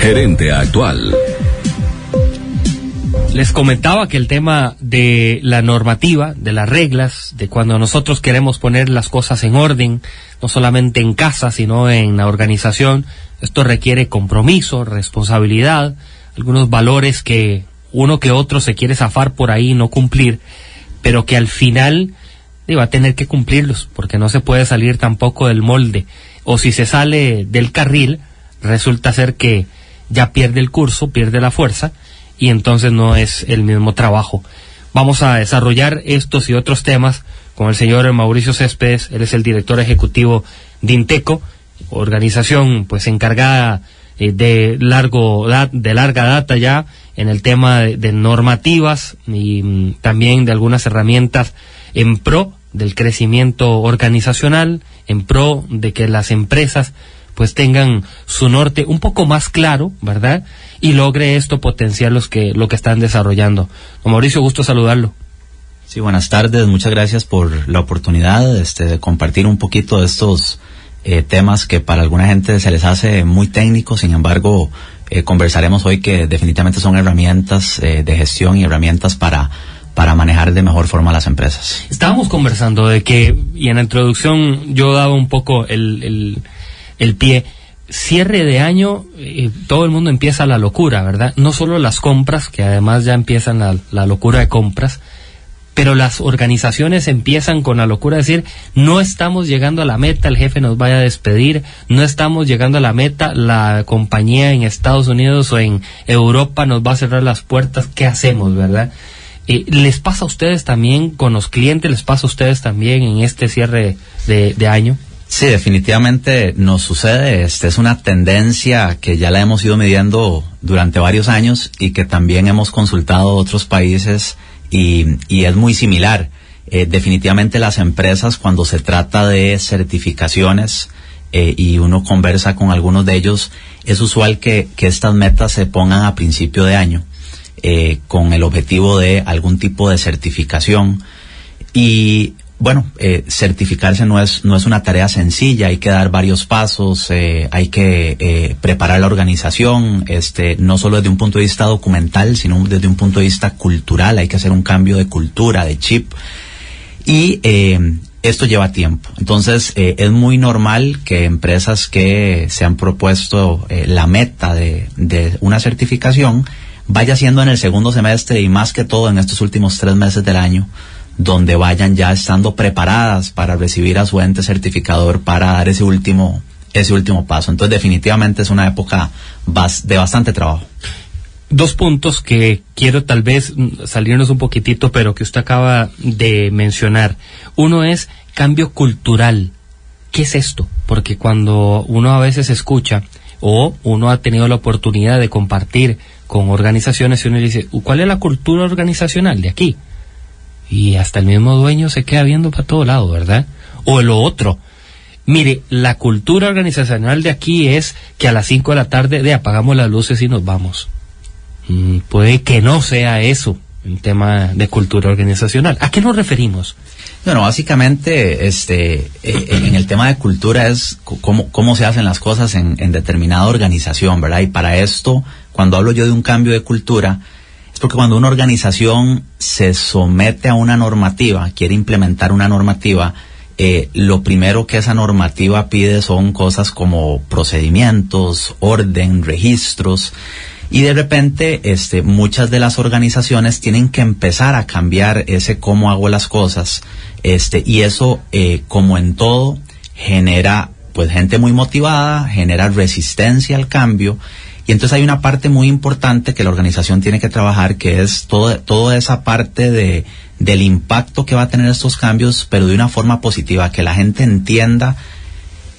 gerente actual. Les comentaba que el tema de la normativa, de las reglas, de cuando nosotros queremos poner las cosas en orden, no solamente en casa, sino en la organización, esto requiere compromiso, responsabilidad, algunos valores que uno que otro se quiere zafar por ahí y no cumplir, pero que al final va a tener que cumplirlos, porque no se puede salir tampoco del molde, o si se sale del carril, resulta ser que ya pierde el curso, pierde la fuerza, y entonces no es el mismo trabajo. Vamos a desarrollar estos y otros temas con el señor Mauricio Céspedes. Él es el director ejecutivo de Inteco, organización pues encargada de larga data ya en el tema de normativas y también de algunas herramientas en pro del crecimiento organizacional, en pro de que las empresas pues tengan su norte un poco más claro, ¿verdad? Y logre esto potenciar lo que están desarrollando. Don Mauricio, gusto saludarlo. Sí, buenas tardes, muchas gracias por la oportunidad de compartir un poquito de estos temas que para alguna gente se les hace muy técnicos. Sin embargo, conversaremos hoy que definitivamente son herramientas de gestión y herramientas para manejar de mejor forma las empresas. Estábamos conversando de que, y en la introducción yo daba un poco el pie, cierre de año, todo el mundo empieza la locura, ¿verdad? No solo las compras, que además ya empiezan la locura de compras, pero las organizaciones empiezan con la locura de decir, no estamos llegando a la meta, el jefe nos vaya a despedir, no estamos llegando a la meta, la compañía en Estados Unidos o en Europa nos va a cerrar las puertas, ¿qué hacemos, verdad? ¿Les pasa a ustedes también con los clientes, les pasa a ustedes también en este cierre de año? Sí, definitivamente nos sucede. Es una tendencia que ya la hemos ido midiendo durante varios años y que también hemos consultado otros países y es muy similar. Definitivamente las empresas, cuando se trata de certificaciones y uno conversa con algunos de ellos, es usual que estas metas se pongan a principio de año con el objetivo de algún tipo de certificación. Y bueno, certificarse no es una tarea sencilla, hay que dar varios pasos, hay que preparar la organización, no solo desde un punto de vista documental, sino desde un punto de vista cultural, hay que hacer un cambio de cultura, de chip, y esto lleva tiempo. Entonces, es muy normal que empresas que se han propuesto la meta de una certificación vaya siendo en el segundo semestre y más que todo en estos últimos 3 meses del año, donde vayan ya estando preparadas para recibir a su ente certificador para dar ese último paso. Entonces definitivamente es una época de bastante trabajo. 2 puntos que quiero tal vez salirnos un poquitito, pero que usted acaba de mencionar. Uno es cambio cultural. ¿Qué es esto? Porque cuando uno a veces escucha o uno ha tenido la oportunidad de compartir con organizaciones y uno dice, ¿cuál es la cultura organizacional de aquí? Y hasta el mismo dueño se queda viendo para todo lado, ¿verdad? O lo otro, mire, la cultura organizacional de aquí es que a las 5 de la tarde apagamos las luces y nos vamos. Puede que no sea eso el tema de cultura organizacional. ¿A qué nos referimos? Bueno, básicamente, en el tema de cultura es cómo se hacen las cosas en determinada organización, ¿verdad? Y para esto, cuando hablo yo de un cambio de cultura, es porque cuando una organización se somete a una normativa, quiere implementar una normativa, lo primero que esa normativa pide son cosas como procedimientos, orden, registros, y de repente muchas de las organizaciones tienen que empezar a cambiar ese cómo hago las cosas, y eso, como en todo, genera pues gente muy motivada, genera resistencia al cambio. Y entonces hay una parte muy importante que la organización tiene que trabajar, que es toda esa parte del impacto que va a tener estos cambios, pero de una forma positiva, que la gente entienda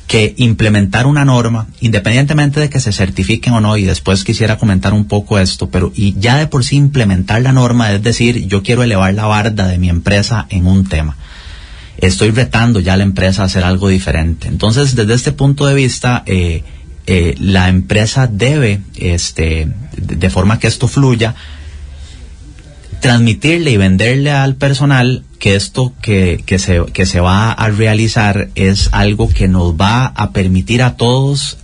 que implementar una norma, independientemente de que se certifiquen o no, y después quisiera comentar un poco esto, pero y ya de por sí implementar la norma, es decir, yo quiero elevar la barda de mi empresa en un tema. Estoy retando ya a la empresa a hacer algo diferente. Entonces, desde este punto de vista, la empresa debe, de forma que esto fluya, transmitirle y venderle al personal que esto que se va a realizar es algo que nos va a permitir a todos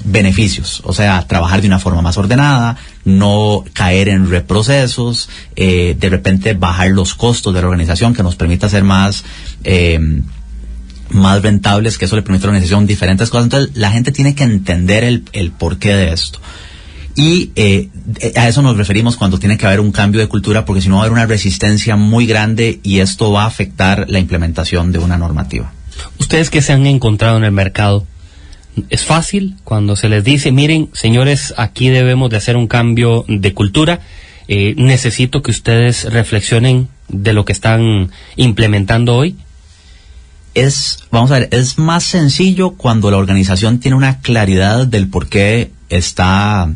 beneficios, o sea, trabajar de una forma más ordenada, no caer en reprocesos, de repente bajar los costos de la organización, que nos permita ser más rentables, que eso le permite a la organización diferentes cosas. Entonces la gente tiene que entender el porqué de esto. Y a eso nos referimos cuando tiene que haber un cambio de cultura, porque si no va a haber una resistencia muy grande y esto va a afectar la implementación de una normativa. Ustedes que se han encontrado en el mercado, ¿es fácil cuando se les dice, miren, señores, aquí debemos de hacer un cambio de cultura, necesito que ustedes reflexionen de lo que están implementando hoy? Vamos a ver, es más sencillo cuando la organización tiene una claridad del por qué está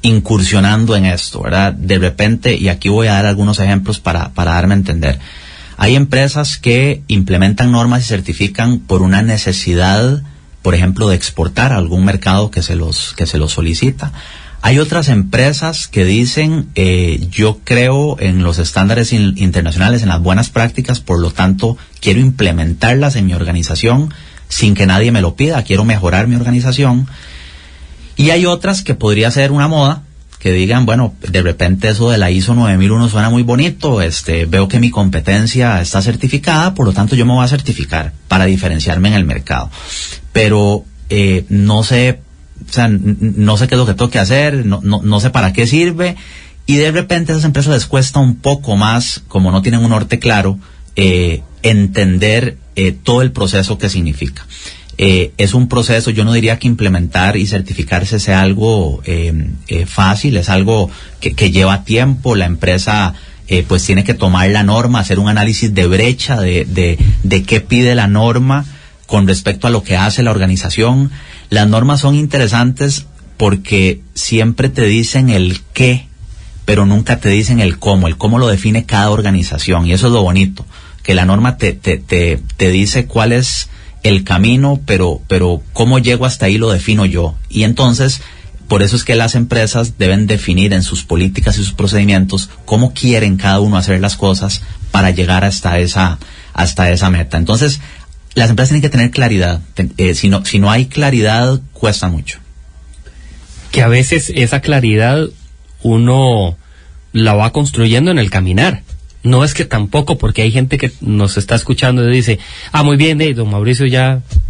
incursionando en esto, ¿verdad? De repente, y aquí voy a dar algunos ejemplos para darme a entender. Hay empresas que implementan normas y certifican por una necesidad, por ejemplo, de exportar a algún mercado que se los solicita. Hay otras empresas que dicen, yo creo en los estándares internacionales, en las buenas prácticas, por lo tanto, quiero implementarlas en mi organización sin que nadie me lo pida, quiero mejorar mi organización. Y hay otras que podría ser una moda, que digan, bueno, de repente eso de la ISO 9001 suena muy bonito, veo que mi competencia está certificada, por lo tanto yo me voy a certificar para diferenciarme en el mercado. Pero no sé, o sea, no sé qué es lo que tengo que hacer, no sé para qué sirve, y de repente a esas empresas les cuesta un poco más, como no tienen un norte claro, entender todo el proceso que significa. Es un proceso, yo no diría que implementar y certificarse sea algo fácil, es algo que lleva tiempo. La empresa pues tiene que tomar la norma, hacer un análisis de brecha de qué pide la norma con respecto a lo que hace la organización. Las normas son interesantes porque siempre te dicen el qué, pero nunca te dicen el cómo lo define cada organización, y eso es lo bonito, que la norma te dice cuál es el camino, pero cómo llego hasta ahí lo defino yo. Y entonces, por eso es que las empresas deben definir en sus políticas y sus procedimientos cómo quieren cada uno hacer las cosas para llegar hasta esa meta. Entonces, las empresas tienen que tener claridad. Si no hay claridad, cuesta mucho. Que a veces esa claridad uno la va construyendo en el caminar. No es que tampoco, porque hay gente que nos está escuchando y dice, muy bien, don Mauricio,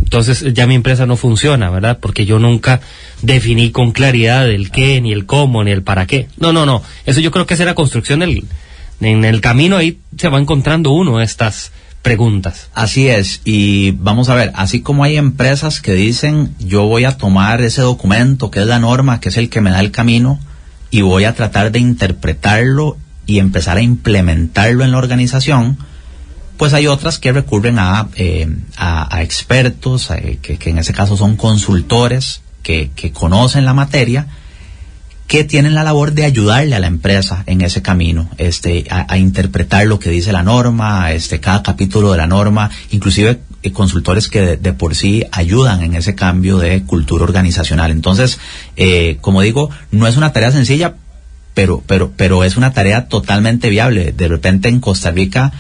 entonces ya mi empresa no funciona, ¿verdad? Porque yo nunca definí con claridad el qué, ni el cómo, ni el para qué. No. Eso yo creo que es la construcción en el camino, ahí se va encontrando uno estas preguntas. Así es, y vamos a ver, así como hay empresas que dicen, yo voy a tomar ese documento que es la norma, que es el que me da el camino, y voy a tratar de interpretarlo y empezar a implementarlo en la organización, pues hay otras que recurren a expertos, que en ese caso son consultores que conocen la materia, que tienen la labor de ayudarle a la empresa en ese camino, a interpretar lo que dice la norma, cada capítulo de la norma, inclusive consultores que de por sí ayudan en ese cambio de cultura organizacional. Entonces, como digo, no es una tarea sencilla, pero es una tarea totalmente viable. De repente en Costa Rica,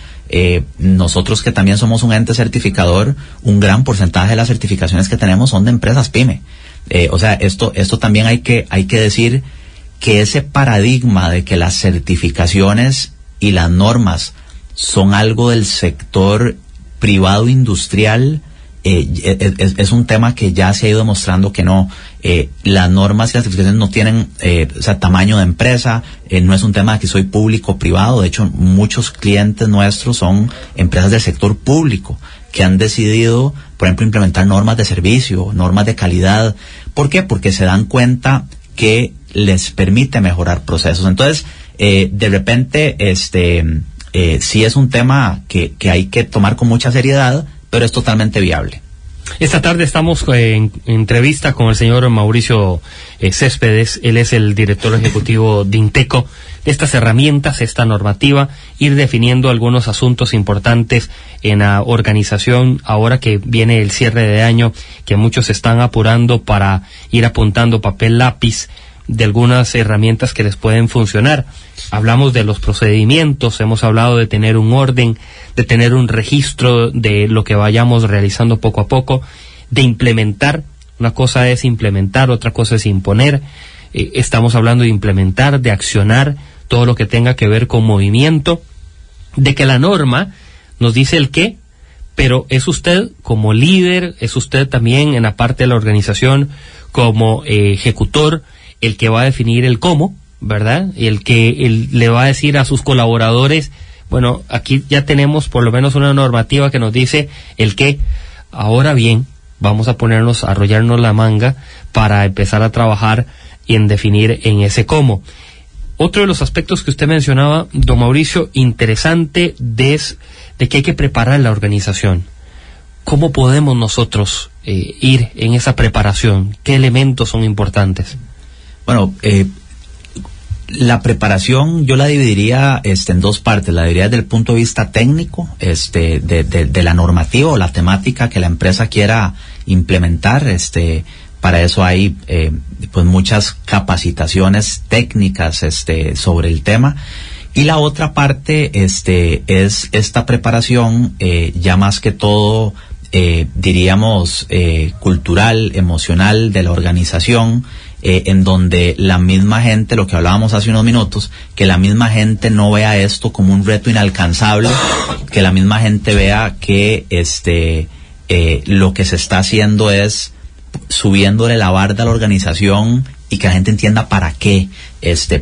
nosotros que también somos un ente certificador, un gran porcentaje de las certificaciones que tenemos son de empresas PYME. O sea, esto también hay que decir que ese paradigma de que las certificaciones y las normas son algo del sector privado industrial, es un tema que ya se ha ido demostrando que no. Las normas y las certificaciones no tienen tamaño de empresa, no es un tema de que soy público o privado. De hecho, muchos clientes nuestros son empresas del sector público que han decidido, por ejemplo, implementar normas de servicio, normas de calidad. ¿Por qué? Porque se dan cuenta que les permite mejorar procesos. Entonces, de repente, sí es un tema que hay que tomar con mucha seriedad, pero es totalmente viable. Esta tarde estamos en entrevista con el señor Mauricio Céspedes. Él es el director ejecutivo de Inteco. Estas herramientas, esta normativa, ir definiendo algunos asuntos importantes en la organización ahora que viene el cierre de año, que muchos están apurando para ir apuntando papel lápiz, de algunas herramientas que les pueden funcionar. Hablamos de los procedimientos, hemos hablado de tener un orden, de tener un registro de lo que vayamos realizando poco a poco, de implementar. Una cosa es implementar, otra cosa es imponer. Estamos hablando de implementar, de accionar, todo lo que tenga que ver con movimiento, de que la norma nos dice el qué, pero es usted como líder, es usted también en la parte de la organización como ejecutor, el que va a definir el cómo, ¿verdad? Y el que le va a decir a sus colaboradores, bueno, aquí ya tenemos por lo menos una normativa que nos dice el qué. Ahora bien, vamos a ponernos, a arrollarnos la manga para empezar a trabajar y en definir en ese cómo. Otro de los aspectos que usted mencionaba, don Mauricio, interesante, es de que hay que preparar la organización. ¿Cómo podemos nosotros ir en esa preparación? ¿Qué elementos son importantes? Bueno, la preparación yo la dividiría en dos partes. La dividiría desde el punto de vista técnico, de la normativa o la temática que la empresa quiera implementar. Para eso hay pues muchas capacitaciones técnicas sobre el tema. Y la otra parte es esta preparación ya más que todo diríamos cultural, emocional de la organización, en donde la misma gente, lo que hablábamos hace unos minutos, que la misma gente no vea esto como un reto inalcanzable, que la misma gente vea que lo que se está haciendo es subiéndole la barda a la organización y que la gente entienda para qué,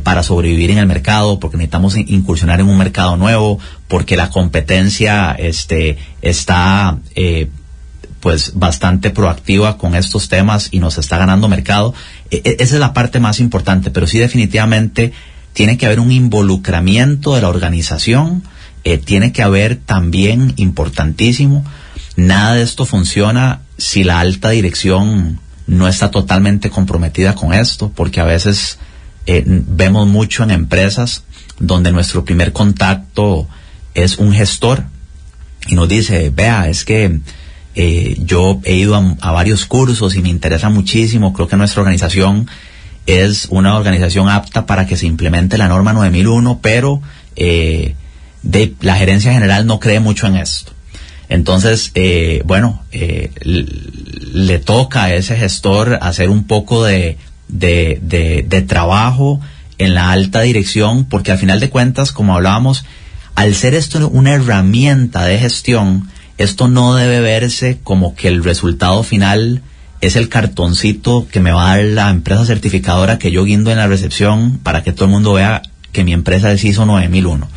para sobrevivir en el mercado, porque necesitamos incursionar en un mercado nuevo, porque la competencia está pues bastante proactiva con estos temas y nos está ganando mercado. Esa es la parte más importante, pero sí definitivamente tiene que haber un involucramiento de la organización, tiene que haber también, importantísimo, nada de esto funciona si la alta dirección no está totalmente comprometida con esto, porque a veces vemos mucho en empresas donde nuestro primer contacto es un gestor y nos dice, vea, es que yo he ido a varios cursos y me interesa muchísimo, creo que nuestra organización es una organización apta para que se implemente la norma 9001, pero la gerencia general no cree mucho en esto. Entonces, le toca a ese gestor hacer un poco de trabajo en la alta dirección, porque al final de cuentas, como hablábamos, al ser esto una herramienta de gestión, esto no debe verse como que el resultado final es el cartoncito que me va a dar la empresa certificadora que yo guindo en la recepción para que todo el mundo vea que mi empresa es ISO 9001.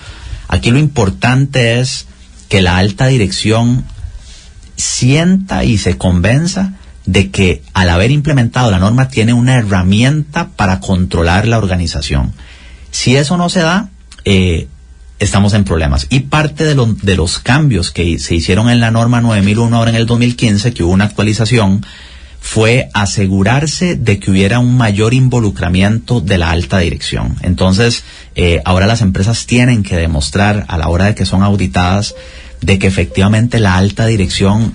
Aquí lo importante es que la alta dirección sienta y se convenza de que al haber implementado la norma tiene una herramienta para controlar la organización. Si eso no se da, estamos en problemas. Y parte de los cambios que se hicieron en la norma 9001 ahora en el 2015, que hubo una actualización, fue asegurarse de que hubiera un mayor involucramiento de la alta dirección. Entonces, ahora las empresas tienen que demostrar a la hora de que son auditadas de que efectivamente la alta dirección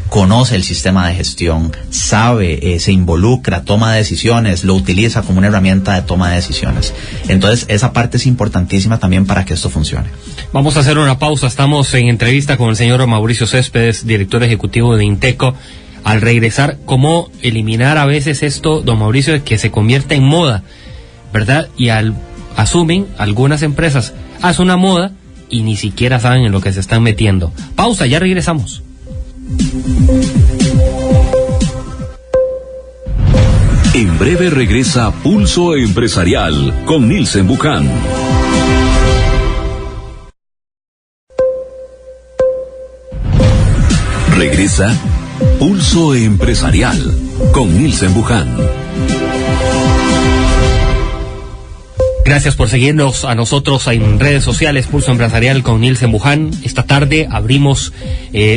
conoce el sistema de gestión, sabe, se involucra, toma decisiones, lo utiliza como una herramienta de toma de decisiones. Entonces, esa parte es importantísima también para que esto funcione. Vamos a hacer una pausa. Estamos en entrevista con el señor Mauricio Céspedes, director ejecutivo de Inteco. Al regresar, ¿cómo eliminar a veces esto, don Mauricio, que se convierte en moda, ¿verdad? Y asumen algunas empresas, es una moda y ni siquiera saben en lo que se están metiendo. Pausa, ya regresamos. En breve regresa Pulso Empresarial con Nilsen Buján. Regresa Pulso Empresarial con Nilsen Buján. Gracias por seguirnos a nosotros en redes sociales, Pulso Empresarial con Nilsen Buján. Esta tarde abrimos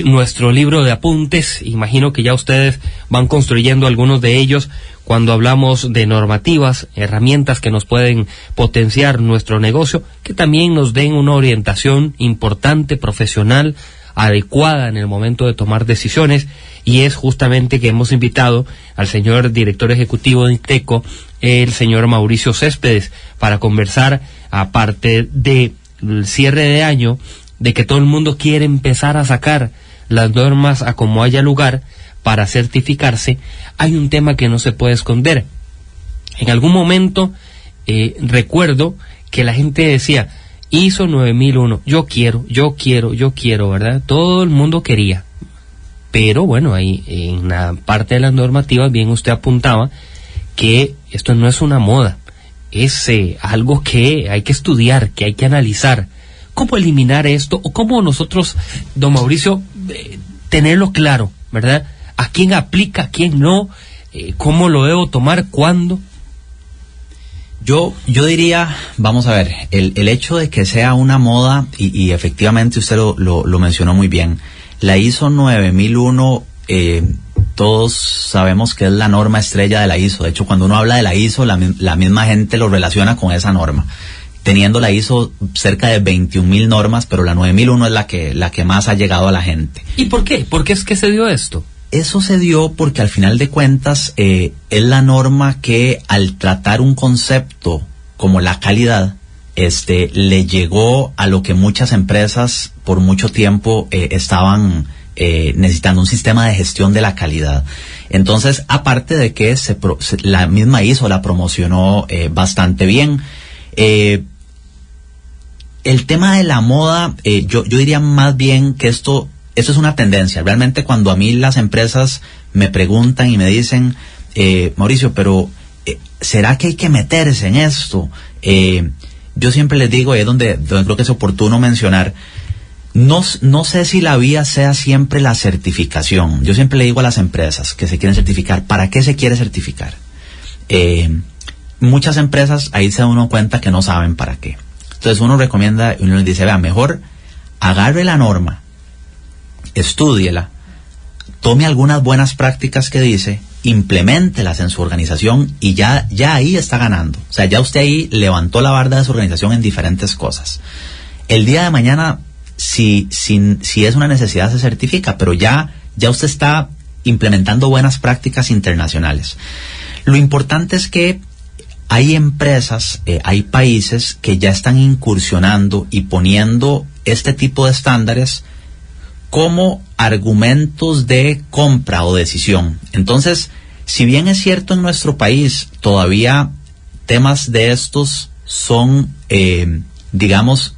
nuestro libro de apuntes. Imagino que ya ustedes van construyendo algunos de ellos cuando hablamos de normativas, herramientas que nos pueden potenciar nuestro negocio, que también nos den una orientación importante, profesional, adecuada en el momento de tomar decisiones, y es justamente que hemos invitado al señor director ejecutivo de INTECO, el señor Mauricio Céspedes, para conversar, aparte del cierre de año, de que todo el mundo quiere empezar a sacar las normas a como haya lugar para certificarse. Hay un tema que no se puede esconder. En algún momento recuerdo que la gente decía ISO 9001, yo quiero, ¿verdad? Todo el mundo quería. Pero bueno, ahí en la parte de las normativas, bien usted apuntaba que esto no es una moda, es algo que hay que estudiar, que hay que analizar. ¿Cómo eliminar esto? ¿O cómo nosotros, don Mauricio, tenerlo claro, ¿verdad? ¿A quién aplica, a quién no? ¿Cómo lo debo tomar? ¿Cuándo? Yo diría, vamos a ver, el hecho de que sea una moda, y efectivamente usted lo mencionó muy bien, la ISO 9001, todos sabemos que es la norma estrella de la ISO. De hecho, cuando uno habla de la ISO, la misma gente lo relaciona con esa norma, teniendo la ISO cerca de 21.000 normas, pero la 9001 es la que más ha llegado a la gente. ¿Y por qué? ¿Por qué es que se dio esto? Eso se dio porque al final de cuentas es la norma que, al tratar un concepto como la calidad, le llegó a lo que muchas empresas por mucho tiempo estaban necesitando, un sistema de gestión de la calidad. Entonces, aparte de que la misma ISO la promocionó bastante bien. El tema de la moda, yo diría más bien que esto es una tendencia. Realmente, cuando a mí las empresas me preguntan y me dicen, Mauricio, pero ¿será que hay que meterse en esto? Yo siempre les digo, y es donde creo que es oportuno mencionar, no sé si la vía sea siempre la certificación. Yo siempre le digo a las empresas que se quieren certificar, ¿para qué se quiere certificar? Muchas empresas, ahí se da uno cuenta que no saben para qué. Entonces uno recomienda, uno les dice, vea, mejor agarre la norma, estúdiela, tome algunas buenas prácticas que dice, impleméntelas en su organización, y ya ahí está ganando. O sea, ya usted ahí levantó la barda de su organización en diferentes cosas. El día de mañana, si es una necesidad, se certifica, pero ya usted está implementando buenas prácticas internacionales. Lo importante es que hay empresas, hay países que ya están incursionando y poniendo este tipo de estándares como argumentos de compra o decisión. Entonces, si bien es cierto, en nuestro país todavía temas de estos son, digamos,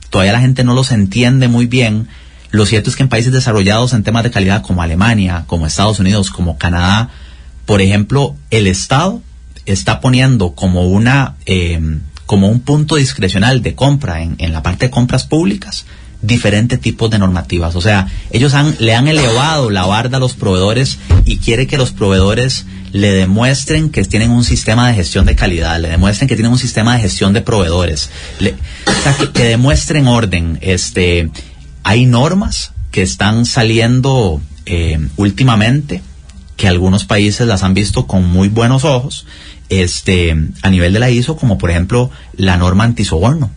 todavía la gente no los entiende muy bien, lo cierto es que en países desarrollados en temas de calidad como Alemania, como Estados Unidos, como Canadá, por ejemplo, el Estado está poniendo como un punto discrecional de compra en la parte de compras públicas diferentes tipos de normativas. O sea, ellos le han elevado la barda a los proveedores y quiere que los proveedores le demuestren que tienen un sistema de gestión de calidad, le demuestren que tienen un sistema de gestión de proveedores, o sea, que demuestren orden. Hay normas que están saliendo últimamente, que algunos países las han visto con muy buenos ojos, a nivel de la ISO, como por ejemplo la norma antisoborno.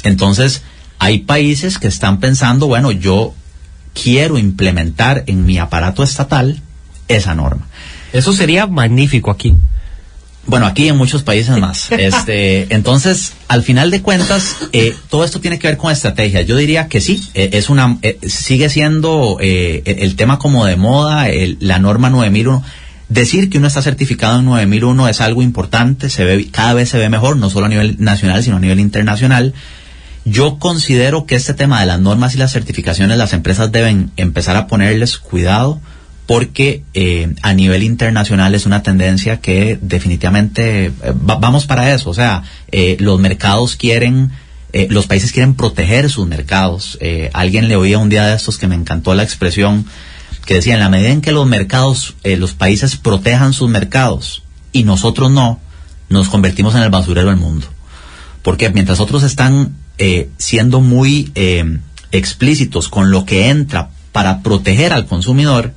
Entonces, hay países que están pensando, bueno, yo quiero implementar en mi aparato estatal esa norma. Eso sería magnífico aquí. Bueno, aquí en muchos países más. Entonces, al final de cuentas, todo esto tiene que ver con estrategia. Yo diría que sí, sigue siendo el tema como de moda, la norma 9001. Decir que uno está certificado en 9001 es algo importante, cada vez se ve mejor, no solo a nivel nacional, sino a nivel internacional. Yo considero que este tema de las normas y las certificaciones, las empresas deben empezar a ponerles cuidado, porque a nivel internacional es una tendencia que definitivamente vamos para eso. O sea, los mercados los países quieren proteger sus mercados. Alguien le oía un día de estos que me encantó la expresión, que decía, en la medida en que los mercados, los países protejan sus mercados y nosotros no, nos convertimos en el basurero del mundo. Porque mientras otros están siendo muy explícitos con lo que entra para proteger al consumidor,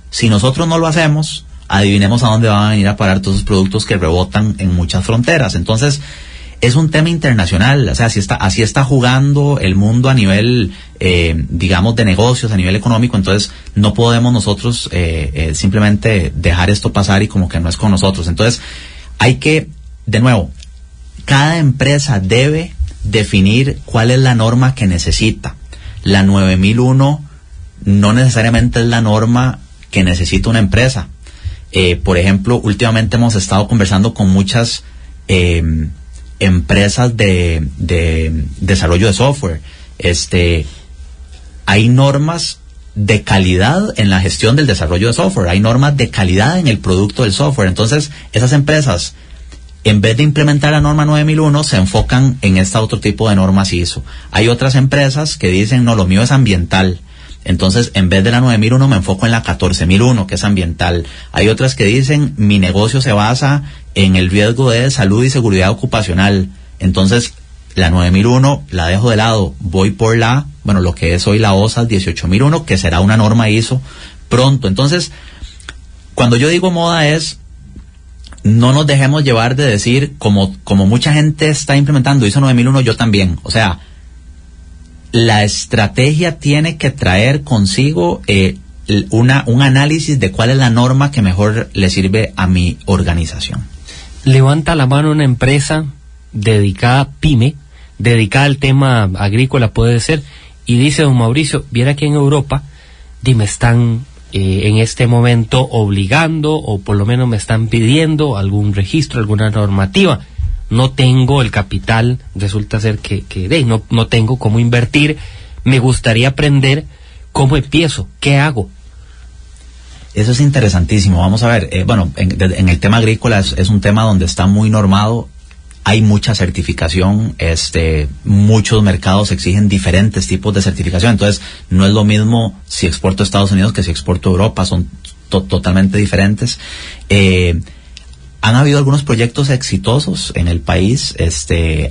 si nosotros no lo hacemos, adivinemos a dónde van a venir a parar todos esos productos que rebotan en muchas fronteras. Entonces, es un tema internacional, o sea, así está jugando el mundo a nivel, digamos, de negocios, a nivel económico. Entonces no podemos nosotros simplemente dejar esto pasar y como que no es con nosotros. Entonces hay que, de nuevo, cada empresa debe definir cuál es la norma que necesita. La 9001 no necesariamente es la norma que necesita una empresa. Por ejemplo, últimamente hemos estado conversando con muchas empresas de desarrollo de software. Hay normas de calidad en la gestión del desarrollo de software, hay normas de calidad en el producto del software. Entonces, esas empresas, en vez de implementar la norma 9001, se enfocan en otro tipo de normas ISO. Hay otras empresas que dicen, no, lo mío es ambiental. Entonces, en vez de la 9001, me enfoco en la 14001, que es ambiental. Hay otras que dicen, mi negocio se basa en el riesgo de salud y seguridad ocupacional. Entonces, la 9001 la dejo de lado, voy por lo que es hoy la OSAS 18001, que será una norma ISO pronto. Entonces, cuando yo digo moda no nos dejemos llevar de decir, como mucha gente está implementando ISO 9001, yo también. O sea, la estrategia tiene que traer consigo un análisis de cuál es la norma que mejor le sirve a mi organización. Levanta la mano una empresa dedicada, pyme, dedicada al tema agrícola puede ser, y dice don Mauricio, viera que en Europa me están en este momento obligando, o por lo menos me están pidiendo algún registro, alguna normativa. No tengo el capital, resulta ser que no tengo cómo invertir, me gustaría aprender cómo empiezo, qué hago. Eso es interesantísimo. Vamos a ver, en el tema agrícola es un tema donde está muy normado, hay mucha certificación, muchos mercados exigen diferentes tipos de certificación. Entonces no es lo mismo si exporto a Estados Unidos que si exporto a Europa, son totalmente diferentes. Han habido algunos proyectos exitosos en el país.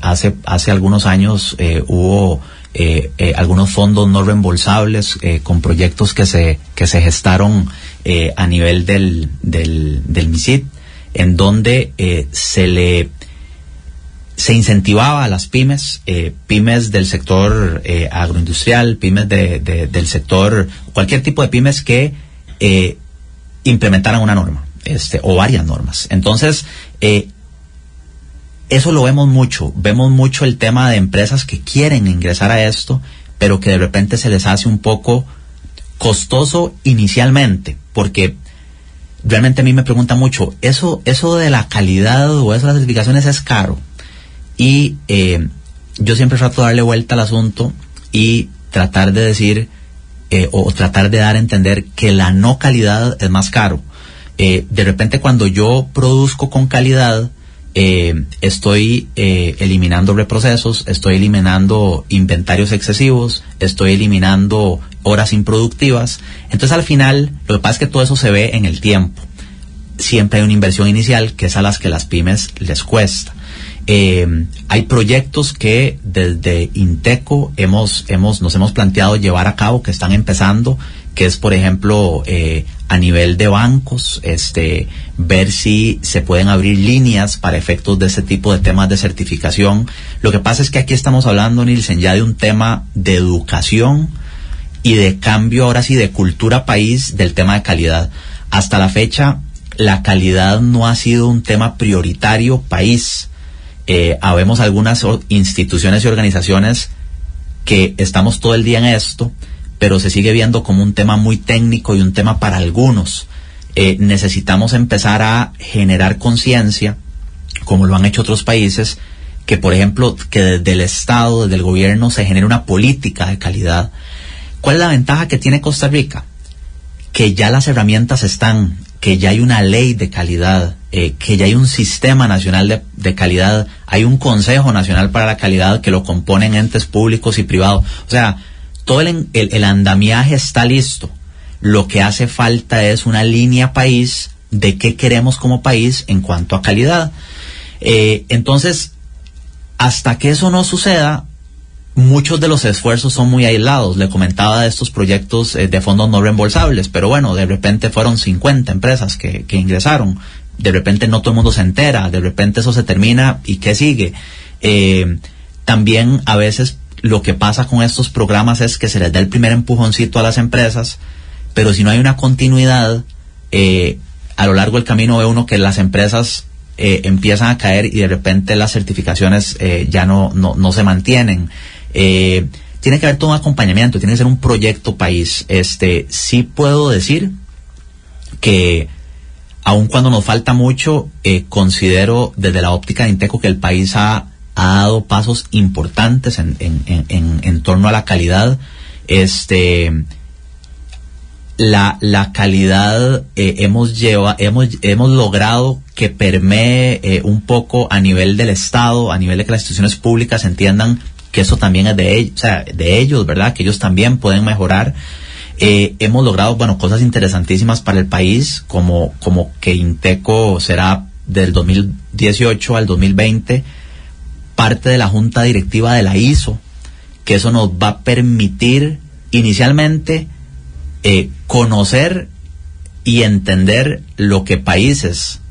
Hace algunos años hubo algunos fondos no reembolsables con proyectos que se gestaron a nivel del MISID, en donde se incentivaba a las pymes del sector agroindustrial, pymes del sector, cualquier tipo de pymes que implementaran una norma. O varias normas. Entonces, eso lo vemos mucho el tema de empresas que quieren ingresar a esto, pero que de repente se les hace un poco costoso inicialmente, porque realmente a mí me preguntan mucho, eso de la calidad o eso de las certificaciones es caro, y yo siempre trato de darle vuelta al asunto y tratar de decir, o tratar de dar a entender que la no calidad es más caro. De repente cuando yo produzco con calidad, estoy eliminando reprocesos, estoy eliminando inventarios excesivos, estoy eliminando horas improductivas. Entonces al final lo que pasa es que todo eso se ve en el tiempo. Siempre hay una inversión inicial que es a las que las pymes les cuesta. Hay proyectos que desde Inteco nos hemos planteado llevar a cabo, que están empezando, que es por ejemplo a nivel de bancos, ver si se pueden abrir líneas para efectos de ese tipo de temas de certificación. Lo que pasa es que aquí estamos hablando, Nielsen, ya de un tema de educación y de cambio, ahora sí, de cultura país, del tema de calidad. Hasta la fecha, la calidad no ha sido un tema prioritario país. Habemos algunas instituciones y organizaciones que estamos todo el día en esto, pero se sigue viendo como un tema muy técnico y un tema para algunos. Necesitamos empezar a generar conciencia, como lo han hecho otros países, que por ejemplo, que desde el Estado, desde el gobierno, se genere una política de calidad. ¿Cuál es la ventaja que tiene Costa Rica? Que ya las herramientas están, que ya hay una ley de calidad, que ya hay un sistema nacional de calidad, hay un Consejo Nacional para la Calidad que lo componen entes públicos y privados. O sea, todo el andamiaje está listo. Lo que hace falta es una línea país de qué queremos como país en cuanto a calidad. Entonces, hasta que eso no suceda, muchos de los esfuerzos son muy aislados. Le comentaba de estos proyectos de fondos no reembolsables, pero bueno, de repente fueron 50 empresas que ingresaron. de repente no todo el mundo se entera, de repente eso se termina y ¿qué sigue? También a veces lo que pasa con estos programas es que se les da el primer empujoncito a las empresas, pero si no hay una continuidad, a lo largo del camino ve uno que las empresas empiezan a caer y de repente las certificaciones ya no se mantienen. Tiene que haber todo un acompañamiento, tiene que ser un proyecto país. Sí puedo decir que aun cuando nos falta mucho, considero desde la óptica de Inteco que el país ha dado pasos importantes en torno a la calidad. La calidad hemos logrado que permee un poco a nivel del Estado, a nivel de que las instituciones públicas entiendan que eso también es de ellos, ¿verdad? Que ellos también pueden mejorar. Hemos logrado, cosas interesantísimas para el país, como que Inteco será del 2018 al 2020 parte de la junta directiva de la ISO, que eso nos va a permitir inicialmente conocer y entender lo que países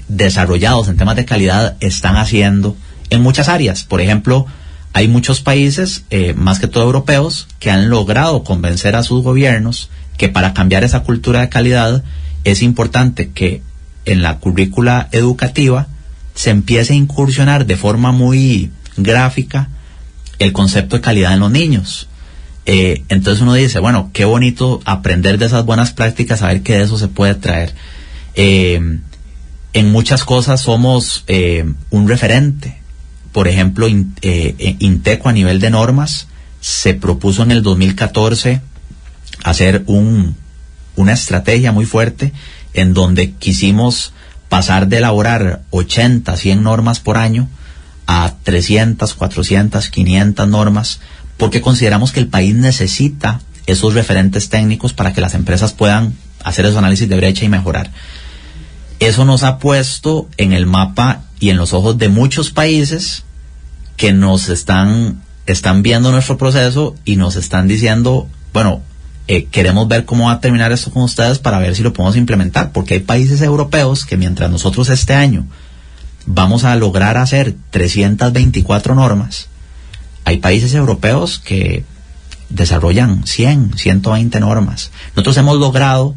desarrollados en temas de calidad están haciendo en muchas áreas. Por ejemplo, hay muchos países, más que todo europeos, que han logrado convencer a sus gobiernos que para cambiar esa cultura de calidad es importante que en la currícula educativa se empiece a incursionar de forma muy gráfica el concepto de calidad en los niños. Entonces uno dice, qué bonito aprender de esas buenas prácticas, saber que de eso se puede traer. En muchas cosas somos un referente. Por ejemplo, Inteco a nivel de normas se propuso en el 2014 hacer una estrategia muy fuerte en donde quisimos pasar de elaborar 80, 100 normas por año a 300, 400, 500 normas, porque consideramos que el país necesita esos referentes técnicos para que las empresas puedan hacer esos análisis de brecha y mejorar. Eso nos ha puesto en el mapa y en los ojos de muchos países que nos están viendo nuestro proceso y nos están diciendo, queremos ver cómo va a terminar esto con ustedes para ver si lo podemos implementar, porque hay países europeos que mientras nosotros este año vamos a lograr hacer 324 normas, hay países europeos que desarrollan 100, 120 normas. Nosotros hemos logrado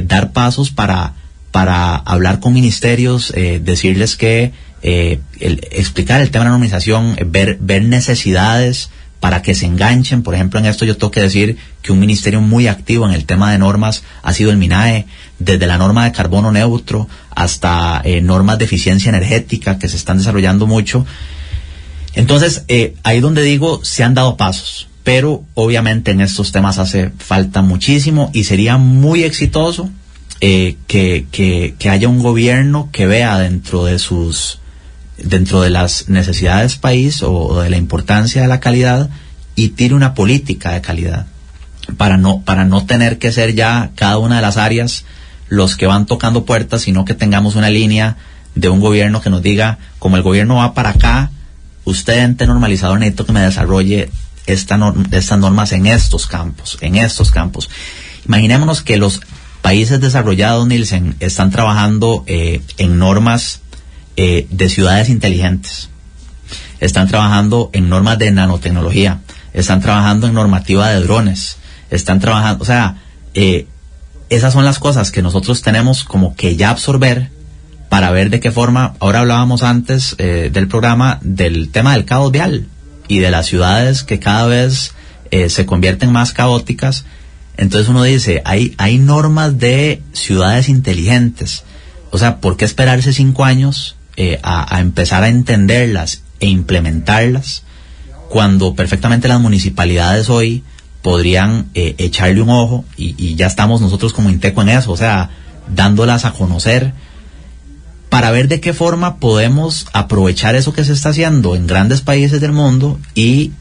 dar pasos para hablar con ministerios, decirles que explicar el tema de la normalización, ver necesidades para que se enganchen. Por ejemplo, en esto yo tengo que decir que un ministerio muy activo en el tema de normas ha sido el MINAE, desde la norma de carbono neutro hasta normas de eficiencia energética que se están desarrollando mucho. Entonces, ahí donde digo, se han dado pasos, pero obviamente en estos temas hace falta muchísimo y sería muy exitoso que haya un gobierno que vea dentro de las necesidades país o de la importancia de la calidad y tire una política de calidad para no tener que ser ya cada una de las áreas los que van tocando puertas, sino que tengamos una línea de un gobierno que nos diga, como el gobierno va para acá, usted ente normalizador necesito que me desarrolle estas normas en estos campos. Imaginémonos que los países desarrollados, Nielsen, están trabajando en normas de ciudades inteligentes, están trabajando en normas de nanotecnología, están trabajando en normativa de drones, están trabajando, esas son las cosas que nosotros tenemos como que ya absorber para ver de qué forma. Ahora hablábamos antes del programa del tema del caos vial y de las ciudades que cada vez se convierten más caóticas. Entonces uno dice, hay normas de ciudades inteligentes, ¿por qué esperarse 5 años a empezar a entenderlas e implementarlas cuando perfectamente las municipalidades hoy podrían echarle un ojo y ya estamos nosotros como Inteco en eso, dándolas a conocer para ver de qué forma podemos aprovechar eso que se está haciendo en grandes países del mundo y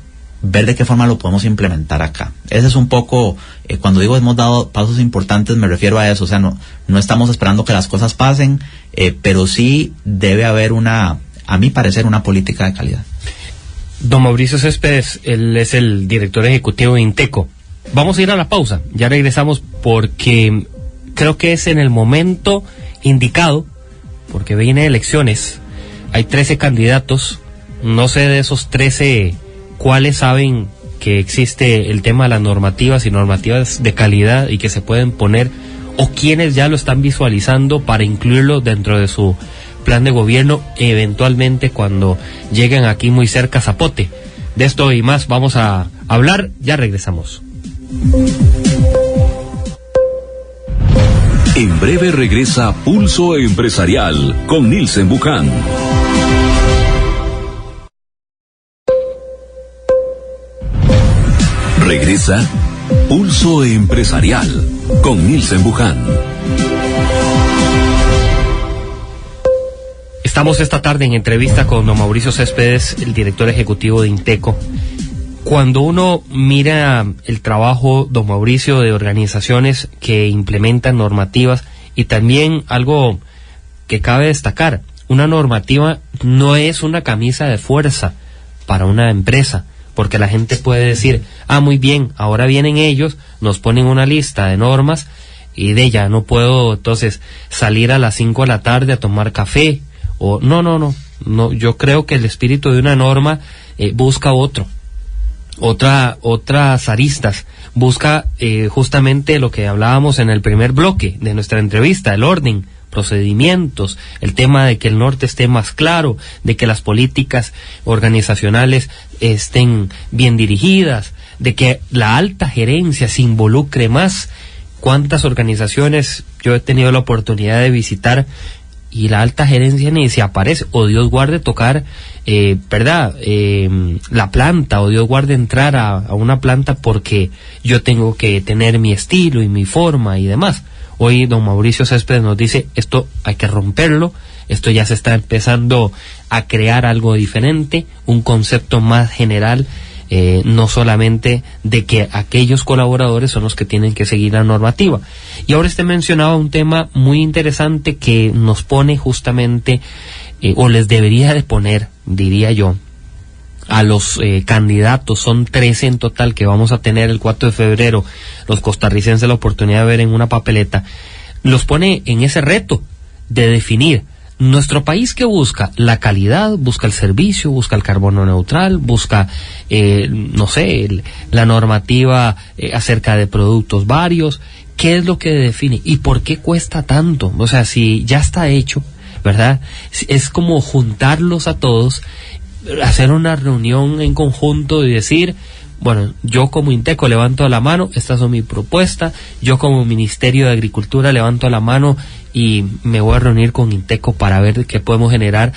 ver de qué forma lo podemos implementar acá. Ese es un poco, cuando digo hemos dado pasos importantes, me refiero a eso, no estamos esperando que las cosas pasen, pero sí debe haber a mi parecer, una política de calidad. Don Mauricio Céspedes, él es el director ejecutivo de Inteco. Vamos a ir a la pausa, ya regresamos porque creo que es en el momento indicado, porque vienen elecciones, hay 13 candidatos, no sé de esos 13 cuáles saben que existe el tema de las normativas y normativas de calidad y que se pueden poner, o quienes ya lo están visualizando para incluirlo dentro de su plan de gobierno eventualmente cuando lleguen aquí muy cerca a Zapote. De esto y más vamos a hablar, ya regresamos. En breve regresa Pulso Empresarial con Nilsen Buchan. Regresa Pulso Empresarial con Nilsen Buchan. Estamos esta tarde en entrevista con don Mauricio Céspedes, el director ejecutivo de Inteco. Cuando uno mira el trabajo, don Mauricio, de organizaciones que implementan normativas, y también algo que cabe destacar, una normativa no es una camisa de fuerza para una empresa, porque la gente puede decir, muy bien, ahora vienen ellos, nos ponen una lista de normas, y de ya no puedo entonces salir a las 5 de la tarde a tomar café, o no, yo creo que el espíritu de una norma busca otras aristas, busca justamente lo que hablábamos en el primer bloque de nuestra entrevista, el orden, procedimientos, el tema de que el norte esté más claro, de que las políticas organizacionales estén bien dirigidas, de que la alta gerencia se involucre más. ¿Cuántas organizaciones yo he tenido la oportunidad de visitar y la alta gerencia ni se aparece, o Dios guarde tocar, la planta, o Dios guarde entrar a una planta porque yo tengo que tener mi estilo y mi forma y demás? Hoy don Mauricio Céspedes nos dice, esto hay que romperlo, esto ya se está empezando a crear algo diferente, un concepto más general, no solamente de que aquellos colaboradores son los que tienen que seguir la normativa. Y ahora usted mencionaba un tema muy interesante que nos pone justamente, o les debería de poner, diría yo, a los candidatos, son 13 en total que vamos a tener el 4 de febrero, los costarricenses la oportunidad de ver en una papeleta, los pone en ese reto de definir nuestro país, que busca la calidad, busca el servicio, busca el carbono neutral, busca, la normativa acerca de productos varios. ¿Qué es lo que define? ¿Y por qué cuesta tanto? O sea, si ya está hecho, ¿verdad? Es como juntarlos a todos, hacer una reunión en conjunto y decir, bueno, yo como Inteco levanto la mano, estas son mis propuestas, yo como Ministerio de Agricultura levanto la mano y me voy a reunir con Inteco para ver qué podemos generar.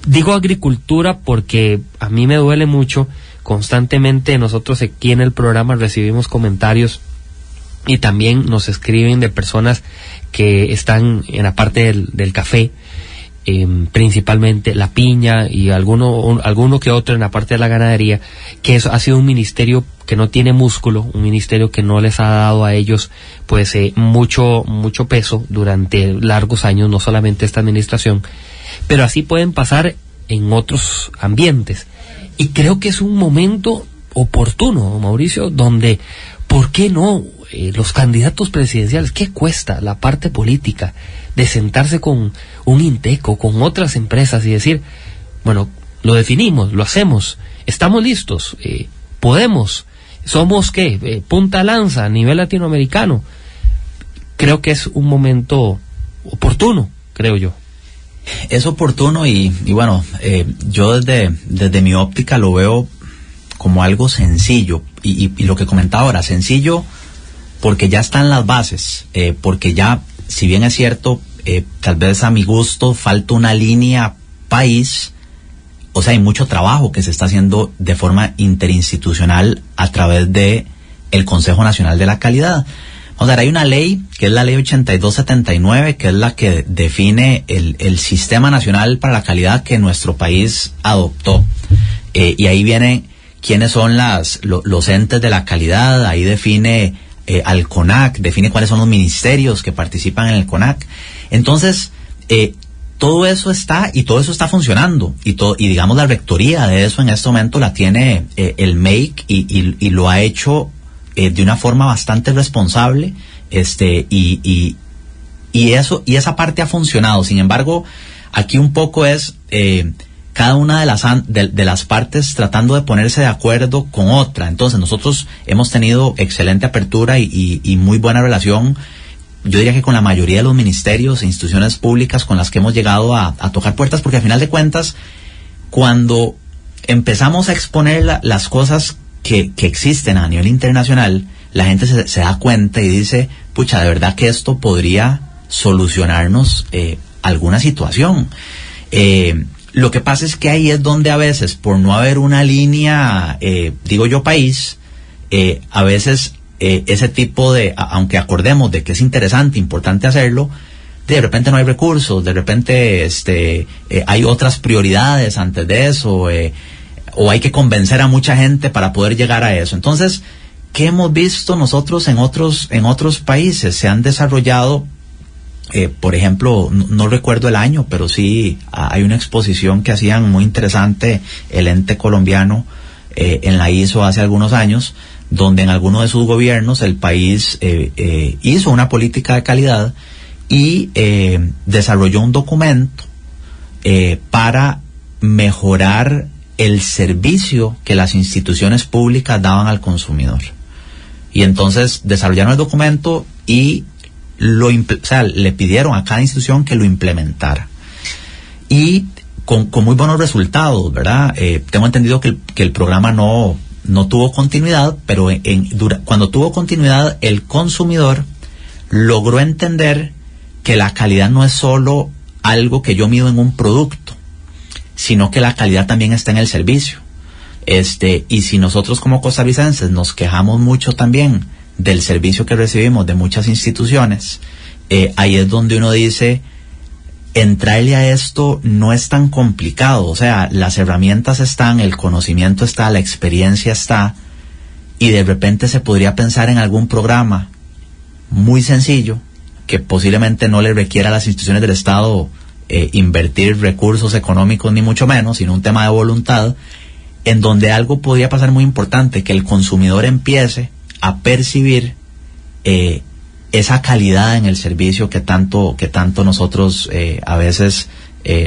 Digo agricultura porque a mí me duele mucho, constantemente nosotros aquí en el programa recibimos comentarios y también nos escriben de personas que están en la parte del café, principalmente la piña y alguno que otro en la parte de la ganadería, que eso ha sido un ministerio que no tiene músculo, un ministerio que no les ha dado a ellos pues mucho peso durante largos años, no solamente esta administración, pero así pueden pasar en otros ambientes. Y creo que es un momento oportuno, Mauricio, donde, ¿por qué no? Los candidatos presidenciales, ¿qué cuesta la parte política de sentarse con un Inteco, con otras empresas y decir, bueno, lo definimos, lo hacemos, estamos listos, podemos, somos punta lanza a nivel latinoamericano? Creo que es un momento oportuno, creo yo. Es oportuno y bueno, yo desde mi óptica lo veo como algo sencillo y lo que comentaba ahora, sencillo porque ya están las bases, porque ya, si bien es cierto, tal vez a mi gusto falta una línea país, o sea, hay mucho trabajo que se está haciendo de forma interinstitucional a través de el Consejo Nacional de la Calidad. O sea, hay una ley, que es la ley 8279, que es la que define el Sistema Nacional para la Calidad que nuestro país adoptó. Y ahí viene quiénes son los entes de la calidad, ahí define al CONAC, define cuáles son los ministerios que participan en el CONAC. Entonces, todo eso está, y todo eso está funcionando, y digamos la rectoría de eso en este momento la tiene el MEIC, y lo ha hecho de una forma bastante responsable, Y esa parte ha funcionado. Sin embargo, aquí un poco es cada una de las partes tratando de ponerse de acuerdo con otra. Entonces nosotros hemos tenido excelente apertura y muy buena relación, yo diría que con la mayoría de los ministerios e instituciones públicas con las que hemos llegado a tocar puertas, porque al final de cuentas, cuando empezamos a exponer las cosas que existen a nivel internacional, la gente se da cuenta y dice, pucha, de verdad que esto podría solucionarnos alguna situación. Lo que pasa es que ahí es donde a veces, por no haber una línea, digo yo, país, a veces ese tipo de, aunque acordemos de que es interesante, importante hacerlo, de repente no hay recursos, de repente hay otras prioridades antes de eso, o hay que convencer a mucha gente para poder llegar a eso. Entonces, ¿qué hemos visto nosotros en otros países? Se han desarrollado, por ejemplo, no recuerdo el año, pero sí hay una exposición que hacían muy interesante el ente colombiano en la ISO hace algunos años, donde en alguno de sus gobiernos el país hizo una política de calidad y desarrolló un documento para mejorar el servicio que las instituciones públicas daban al consumidor. Y entonces desarrollaron el documento y le pidieron a cada institución que lo implementara. Y con muy buenos resultados, ¿verdad? Tengo entendido que el programa no tuvo continuidad, pero cuando tuvo continuidad, el consumidor logró entender que la calidad no es solo algo que yo mido en un producto, sino que la calidad también está en el servicio. Y si nosotros como costarricenses nos quejamos mucho también del servicio que recibimos de muchas instituciones, ahí es donde uno dice, entrarle a esto no es tan complicado. O sea, las herramientas están, el conocimiento está, la experiencia está, y de repente se podría pensar en algún programa muy sencillo que posiblemente no le requiera a las instituciones del Estado invertir recursos económicos ni mucho menos, sino un tema de voluntad, en donde algo podría pasar muy importante, que el consumidor empiece a percibir esa calidad en el servicio que tanto nosotros a veces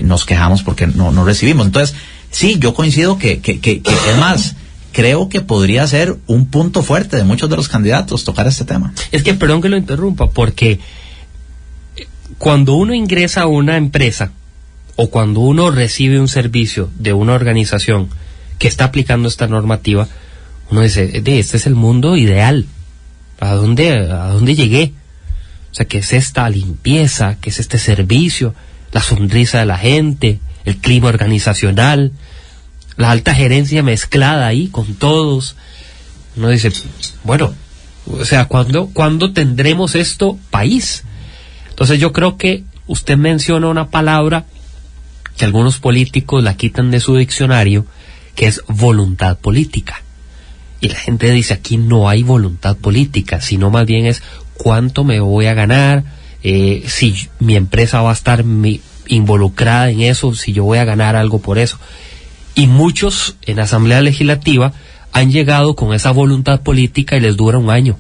nos quejamos porque no recibimos. Entonces, sí, yo coincido que es más, creo que podría ser un punto fuerte de muchos de los candidatos tocar este tema. Es que, perdón que lo interrumpa, porque cuando uno ingresa a una empresa o cuando uno recibe un servicio de una organización que está aplicando esta normativa, uno dice, este es el mundo ideal. ¿A dónde llegué? O sea, ¿qué es esta limpieza? ¿Qué es este servicio? La sonrisa de la gente, el clima organizacional, la alta gerencia mezclada ahí con todos. Uno dice, bueno, o sea, ¿cuándo tendremos esto país? Entonces yo creo que usted menciona una palabra que algunos políticos la quitan de su diccionario, que es voluntad política. Y la gente dice, aquí no hay voluntad política, sino más bien es cuánto me voy a ganar, si mi empresa va a estar involucrada en eso, si yo voy a ganar algo por eso. Y muchos en la Asamblea Legislativa han llegado con esa voluntad política y les dura un año,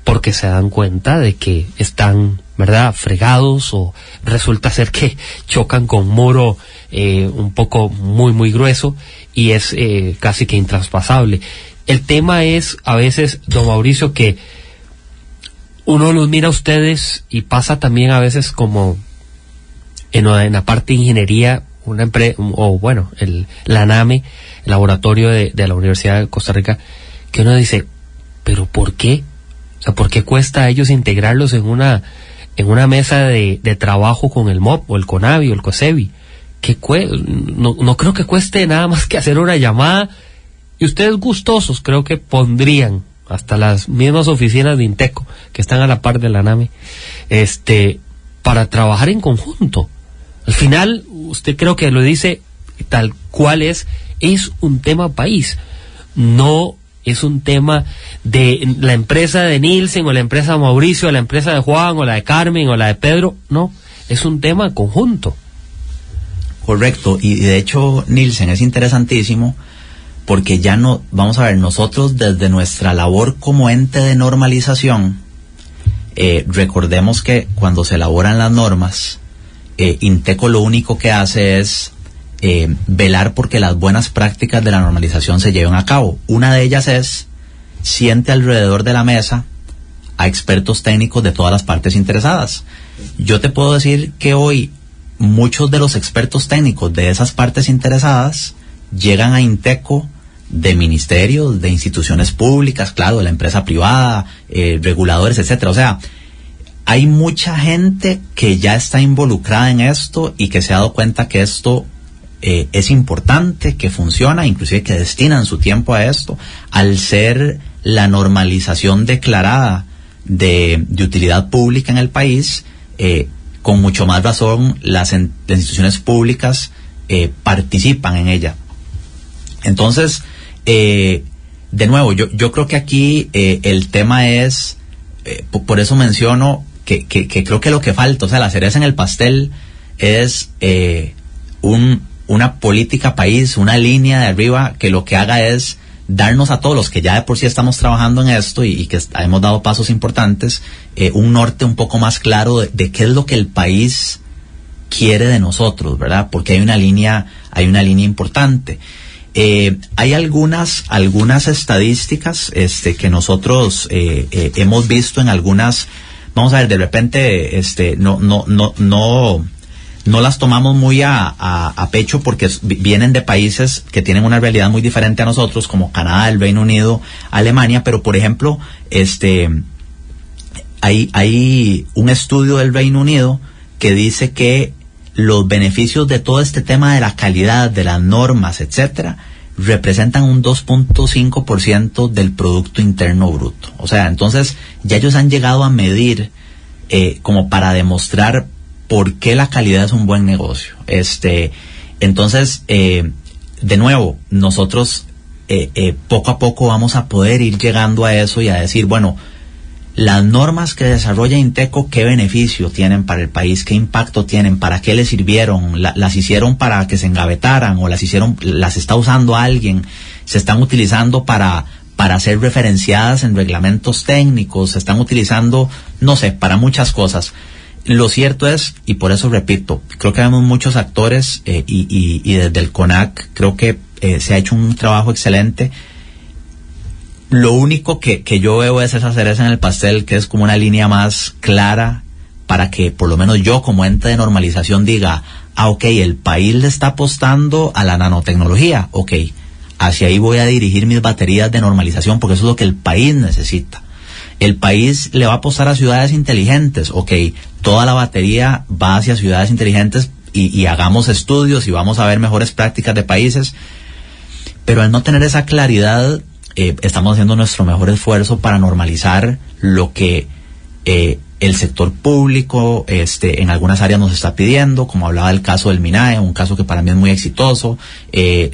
porque se dan cuenta de que están, ¿verdad?, fregados, o resulta ser que chocan con un muro un poco muy grueso y es casi que intraspasable. El tema es a veces, don Mauricio, que uno los mira a ustedes y pasa también a veces como en la parte de ingeniería, una empresa, o bueno, la ANAME, el laboratorio de la Universidad de Costa Rica, que uno dice, ¿pero por qué? O sea, ¿por qué cuesta a ellos integrarlos en una mesa de trabajo con el MOP o el CONAVI o el COSEBI? No creo que cueste nada más que hacer una llamada, y ustedes gustosos creo que pondrían hasta las mismas oficinas de Inteco que están a la par de la ANAME para trabajar en conjunto. Al final, usted creo que lo dice tal cual es un tema país, no es un tema de la empresa de Nielsen o la empresa de Mauricio o la empresa de Juan o la de Carmen o la de Pedro, no, es un tema conjunto. Correcto, y de hecho, Nielsen, es interesantísimo porque ya no, vamos a ver, nosotros desde nuestra labor como ente de normalización, Recordemos que cuando se elaboran las normas, INTECO lo único que hace es velar porque las buenas prácticas de la normalización se lleven a cabo. Una de ellas es, siente alrededor de la mesa a expertos técnicos de todas las partes interesadas. Yo te puedo decir que hoy muchos de los expertos técnicos de esas partes interesadas llegan a INTECO de ministerios, de instituciones públicas, claro, de la empresa privada, reguladores, etcétera. O sea, hay mucha gente que ya está involucrada en esto y que se ha dado cuenta que esto es importante, que funciona, inclusive que destinan su tiempo a esto, al ser la normalización declarada de utilidad pública en el país. Con mucho más razón las instituciones públicas participan en ella. Entonces, de nuevo, yo creo que aquí el tema es, por eso menciono que creo que lo que falta, o sea, la cereza en el pastel es una política país, una línea de arriba que lo que haga es darnos a todos los que ya de por sí estamos trabajando en esto y que hemos dado pasos importantes, un norte un poco más claro de qué es lo que el país quiere de nosotros, ¿verdad? Porque hay una línea importante. Hay algunas estadísticas que nosotros hemos visto en algunas, vamos a ver, de repente no las tomamos muy a pecho porque vienen de países que tienen una realidad muy diferente a nosotros, como Canadá, el Reino Unido, Alemania, pero por ejemplo, hay un estudio del Reino Unido que dice que los beneficios de todo este tema de la calidad, de las normas, etcétera, representan un 2.5% del Producto Interno Bruto. O sea, entonces ya ellos han llegado a medir como para demostrar por qué la calidad es un buen negocio. Entonces, de nuevo, nosotros poco a poco vamos a poder ir llegando a eso y a decir, bueno, las normas que desarrolla INTECO, ¿qué beneficio tienen para el país? ¿Qué impacto tienen? ¿Para qué les sirvieron? ¿Las hicieron para que se engavetaran o las está usando alguien? ¿Se están utilizando para ser referenciadas en reglamentos técnicos? ¿Se están utilizando, no sé, para muchas cosas? Lo cierto es, y por eso repito, creo que vemos muchos actores y desde el CONAC creo que se ha hecho un trabajo excelente. Lo único que yo veo es esa cereza en el pastel, que es como una línea más clara para que por lo menos yo como ente de normalización diga, ok, el país le está apostando a la nanotecnología, ok, hacia ahí voy a dirigir mis baterías de normalización porque eso es lo que el país necesita. El país le va a apostar a ciudades inteligentes, ok, toda la batería va hacia ciudades inteligentes y hagamos estudios y vamos a ver mejores prácticas de países, pero al no tener esa claridad, estamos haciendo nuestro mejor esfuerzo para normalizar lo que el sector público en algunas áreas nos está pidiendo, como hablaba del caso del MINAE, un caso que para mí es muy exitoso,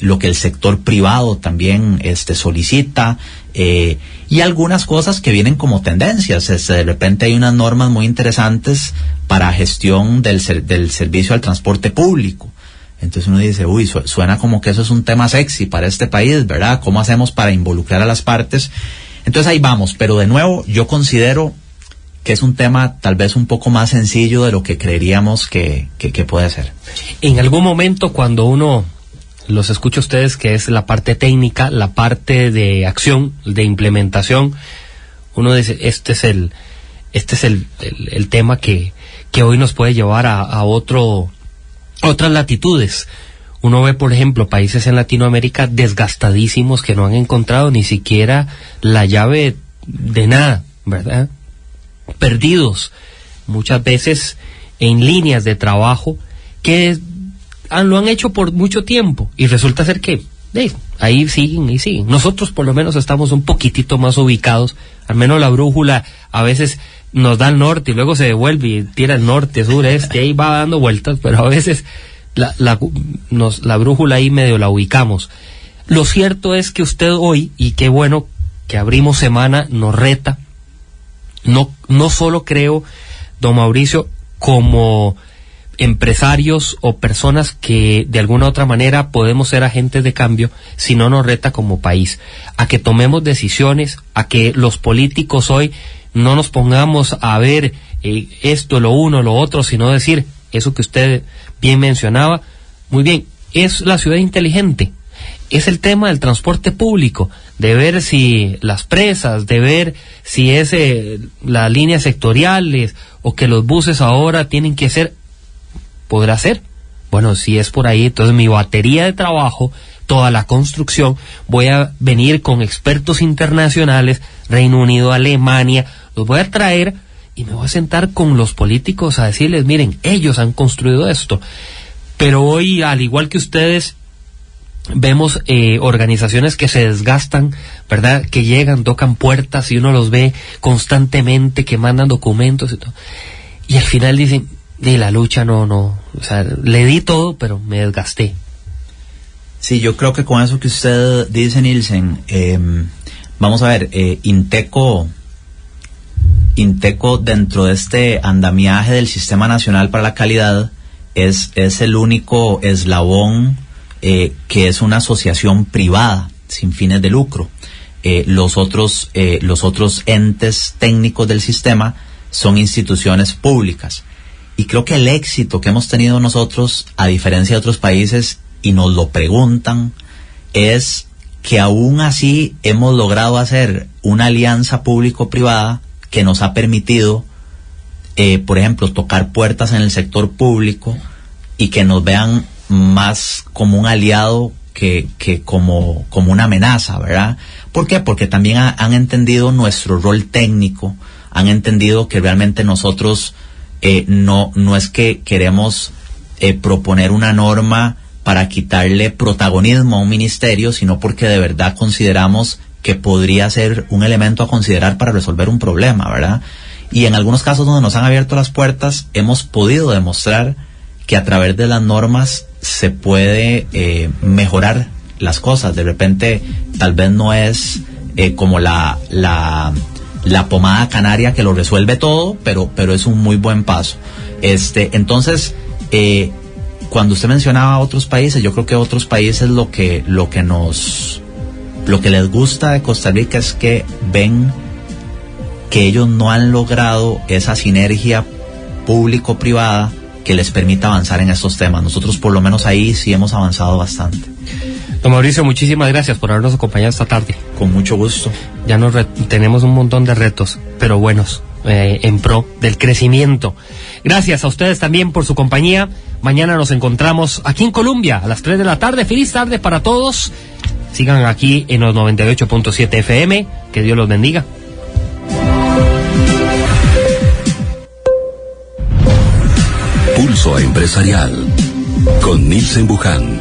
lo que el sector privado también solicita, y algunas cosas que vienen como tendencias. De repente hay unas normas muy interesantes para gestión del servicio al transporte público. Entonces uno dice, uy, suena como que eso es un tema sexy para este país, ¿verdad? ¿Cómo hacemos para involucrar a las partes? Entonces ahí vamos, pero de nuevo yo considero que es un tema tal vez un poco más sencillo de lo que creeríamos que puede ser. En algún momento cuando uno los escucha a ustedes, que es la parte técnica, la parte de acción, de implementación, uno dice, este es el tema que hoy nos puede llevar a otras latitudes. Uno ve, por ejemplo, países en Latinoamérica desgastadísimos que no han encontrado ni siquiera la llave de nada, ¿verdad? Perdidos muchas veces en líneas de trabajo que lo han hecho por mucho tiempo y resulta ser que ahí siguen y siguen. Nosotros por lo menos estamos un poquitito más ubicados, al menos la brújula a veces nos da el norte y luego se devuelve y tira el norte, sur, este, ahí va dando vueltas, pero a veces la brújula ahí medio la ubicamos. Lo cierto es que usted hoy, y qué bueno que abrimos semana, nos reta, no solo creo, don Mauricio, como empresarios o personas que de alguna u otra manera podemos ser agentes de cambio, sino nos reta como país, a que tomemos decisiones, a que los políticos hoy no nos pongamos a ver esto, lo uno, lo otro, sino decir eso que usted bien mencionaba. Muy bien, es la ciudad inteligente. Es el tema del transporte público, de ver si las presas, de ver si es las líneas sectoriales o que los buses ahora tienen que ser, podrá ser. Bueno, si es por ahí, entonces mi batería de trabajo, toda la construcción, voy a venir con expertos internacionales, Reino Unido, Alemania, los voy a traer y me voy a sentar con los políticos a decirles, miren, ellos han construido esto. Pero hoy, al igual que ustedes, vemos organizaciones que se desgastan, ¿verdad? Que llegan, tocan puertas y uno los ve constantemente, que mandan documentos y todo. Y al final dicen, de la lucha no, o sea, le di todo, pero me desgasté. Sí, yo creo que con eso que usted dice, Nielsen, vamos a ver, Inteco dentro de este andamiaje del Sistema Nacional para la Calidad es el único eslabón que es una asociación privada sin fines de lucro. Los otros entes técnicos del sistema son instituciones públicas. Y creo que el éxito que hemos tenido nosotros, a diferencia de otros países, y nos lo preguntan, es que aún así hemos logrado hacer una alianza público-privada que nos ha permitido, por ejemplo, tocar puertas en el sector público y que nos vean más como un aliado que como una amenaza, ¿verdad? ¿Por qué? Porque también han entendido nuestro rol técnico, han entendido que realmente nosotros no es que queremos proponer una norma para quitarle protagonismo a un ministerio, sino porque de verdad consideramos que podría ser un elemento a considerar para resolver un problema, ¿verdad? Y en algunos casos donde nos han abierto las puertas, hemos podido demostrar que a través de las normas se puede mejorar las cosas. De repente, tal vez no es como la pomada canaria que lo resuelve todo, pero es un muy buen paso. Entonces, cuando usted mencionaba otros países, yo creo que otros países lo que les gusta de Costa Rica es que ven que ellos no han logrado esa sinergia público-privada que les permita avanzar en estos temas. Nosotros por lo menos ahí sí hemos avanzado bastante. Don Mauricio, muchísimas gracias por habernos acompañado esta tarde. Con mucho gusto. Ya tenemos un montón de retos, pero buenos, en pro del crecimiento. Gracias a ustedes también por su compañía. Mañana nos encontramos aquí en Colombia a las 3 de la tarde. Feliz tarde para todos. Sigan aquí en los 98.7 FM. Que Dios los bendiga. Pulso Empresarial con Nielsen Buján.